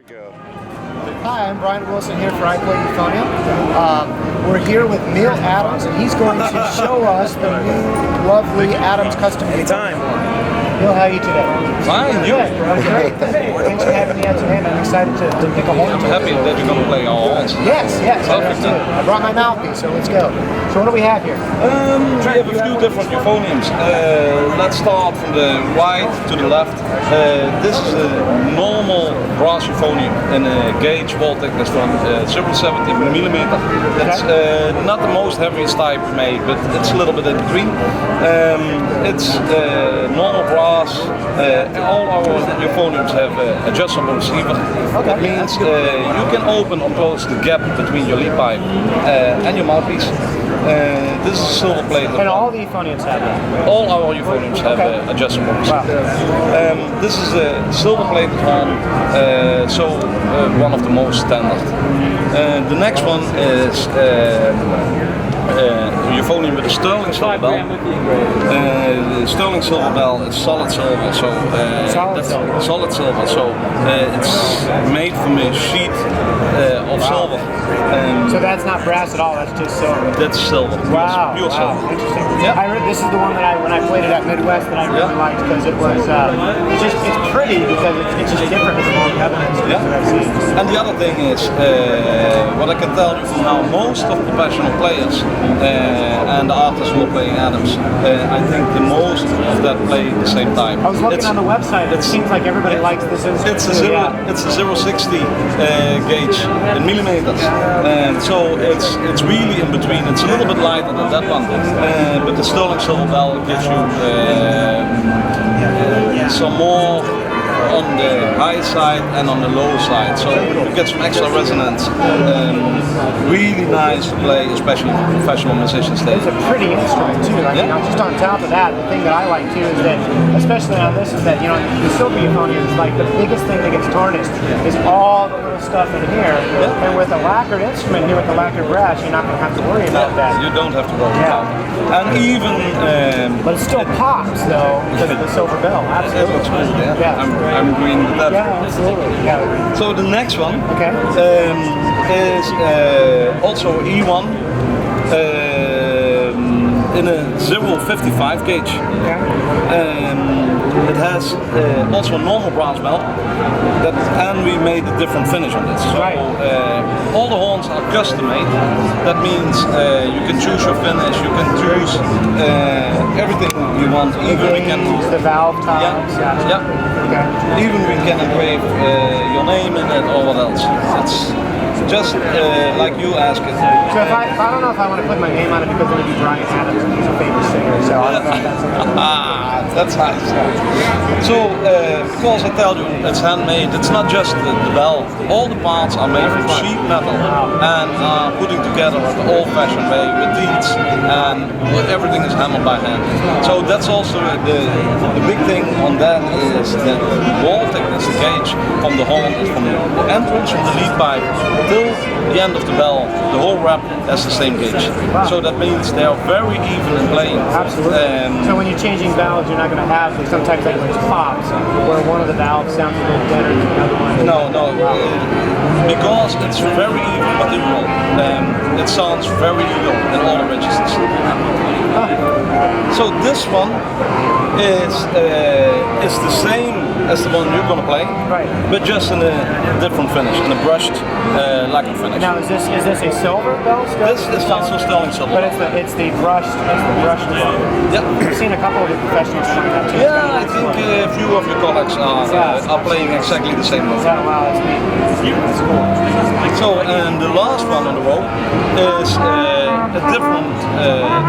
Go. Hi, I'm Brian Wilson here for I Play Euphonium. We're here with Neil Adams, and he's going to show us the new, lovely Adams custom game. Anytime. Neil, how are you today? Fine, you? I'm great. Thanks for having me out today, and I'm excited to pick a horn. I'm happy that you're going to play all horns. Yes. Perfect. I brought my mouthpiece, so let's go. So what do we have here? We have a few different euphoniums. Let's start from the right to the left. This is a normal brass euphonium in a gauge wall thickness from 0.70 millimeter. It's not the most heaviest type made, but it's a little bit in between. It's normal brass. All our euphoniums have adjustable receiver. That means you can open or close the gap between your lead pipe and your mouthpiece. This is a silver plate. And all the euphoniums have that? All our euphoniums have adjustable receiver. Wow. This is a silver plated horn, so one of the most standard. The next one is euphonium with a sterling silver bell. Sterling silver bell is solid silver, so it's made from a sheet of silver. So that's not brass at all. That's just silver. That's silver. Wow. Pure silver. Interesting. Yeah. I read this is the one that when I played it at Midwest that I really liked because it was it's pretty because it's just different from all the other instruments that I've seen. And the other thing is what I can tell you from now, most of the professional players and the artists who are playing Adams, I think the most of that play at the same time. I was looking on the website. It seems like everybody likes this instrument. It's a 0.60 gauge in millimeters, and so it's really in between. It's a little bit lighter than that one, but the sterling silver bell gives you some more on the high side and on the low side, so you get some extra resonance. Really nice to play, especially for professional musicians. It's a pretty instrument too. I mean, just on top of that, the thing that I like too is that, especially on this, is that the silver euphonium is like the biggest thing that gets tarnished is all the little stuff in here. And with a lacquered instrument here with the lacquered brass, you're not going to have to worry about that. You don't have to worry about it. And even, but it still pops though because of the silver bell. Absolutely. It looks cool. I'm agreeing with that. Yeah, absolutely. Yeah. So the next one is also E1 in a 0.55 gauge. It has also a normal brass bell, and we made a different finish on this. So all the horns are custom made. That means you can choose your finish, you can choose everything you want. Even we can the valve tops. Even we can engrave your name in it or what else. It's just like you ask it. So if I don't know if I want to put my name on it because I'm going to be Brian Adams and he's a famous singer, so I don't know if that's something. That's nice. So, because I tell you, it's handmade, it's not just the bell. All the parts are made from sheet metal and are putting together the old-fashioned way with deeds, and everything is hammered by hand. So that's also the big thing on that is that the wall thickness, the gauge from the horn is from the entrance from the lead pipe till the end of the bell. The whole wrap has the same gauge. So that means they are very even in playing. Absolutely. So when you're changing valves, you're not going to have sometimes like those pops where one of the valves sounds a little better than the other one. No, because it's very even material. It sounds very even in all the registers. So this one is the same as the one you're going to play, but just in a different finish, in a brushed lacquer finish. Now is this a silver bell? This is also sterling silver. But it's the brushed one. Yep. I've seen a couple of the professionals trying that too. Yeah, I think a few of your colleagues are playing exactly the same one. Yeah, wow, that's neat. That's cool. So, and the last one on the row is a different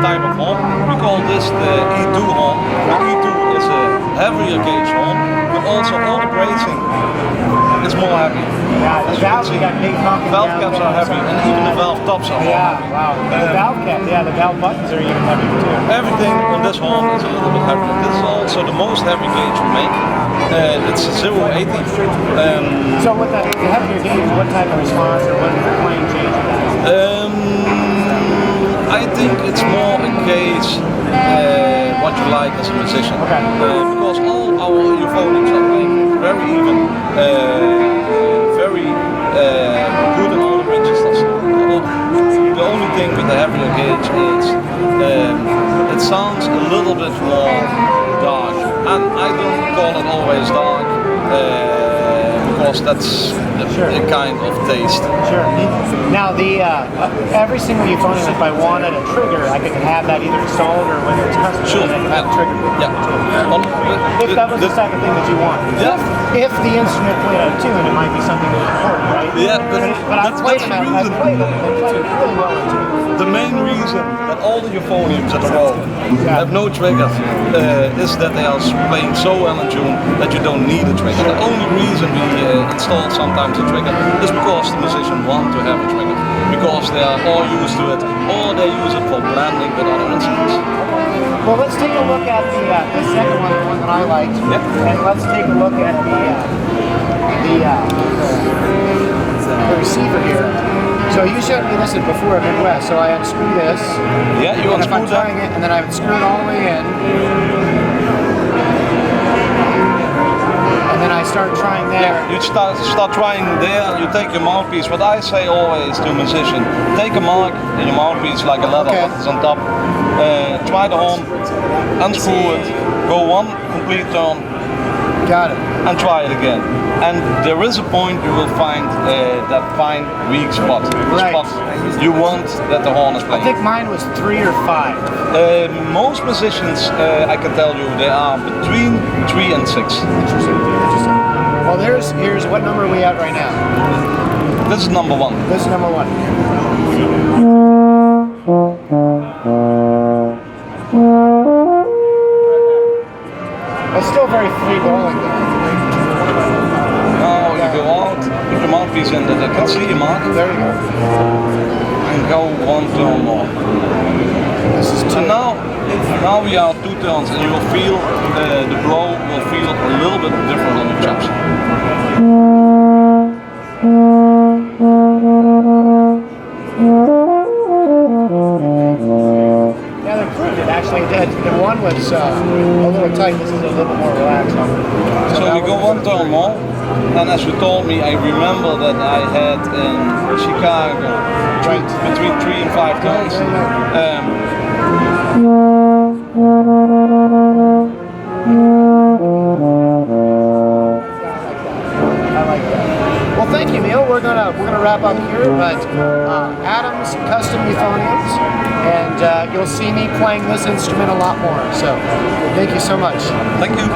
type of horn. We call this the E2 horn. The E2 is a heavier gauge horn, but also all the bracing is more heavy. Yeah, the valves got big pumping. Valve caps are heavy, and even the valve tops are more heavy. Wow. The valve cap, the valve buttons are even heavier too. Everything on this horn is a little bit heavier. This is also the most heavy gauge we make. It's a 0.80. So with the heavier gauge, what type of response or what type of playing change is that? I think it's more a case what you like as a musician. Because all our euphoniums are playing very even, very That's the kind of taste. Sure. Now the every single euphonium, if I wanted a trigger, I could have that either installed or whether it's custom, Sure. I could have a trigger. Yeah. If that was the second thing that you want. Yeah. If the instrument played out of tune, it might be something really important, right? Yeah, but I've played them. I've played them. They play it really well in tune. The main reason that all the euphoniums at the world have no trigger is that they are playing so well in tune that you don't need a trigger. The only reason we install sometimes a trigger is because the musician want to have a trigger, because they are all used to it, or they use it for blending with other instruments. Well, let's take a look at the second one, the one that I liked, and let's take a look at the receiver here. So you showed me this before at Midwest, so I unscrew this. Yeah, you and if I'm unscrew trying it, and then I would screw it all the way in. And then I start trying there. Yeah, you start trying there, you take your mouthpiece. What I say always to a musician, take a mark in your mouthpiece like a leather that's on top. Try the horn, unscrew it, go one complete turn. Got it. And try it again. And there is a point you will find that fine weak spot. The spot you want that the horn is playing. I think mine was 3 or 5. Most musicians, I can tell you, they are between 3 and 6. Interesting. Well, here's what number are we at right now? This is number 1. This is number 1. It's still very free rolling though. Now you go out, put your mouthpiece in that I can see your mark. There you go. And go one turn more. This is 2. And now we are 2 turns, and you will feel the blow will feel a little bit different on the chops. Yeah, they improved it actually. The one was a little tight. This is a little bit more relaxed. So we go one turn more, and as you told me, I remember that I had in Chicago between 3 and 5 turns. I like that. Well, thank you, Neil. We're gonna wrap up here, but Adam's Custom Euphoniums, and you'll see me playing this instrument a lot more. So, thank you so much. Thank you.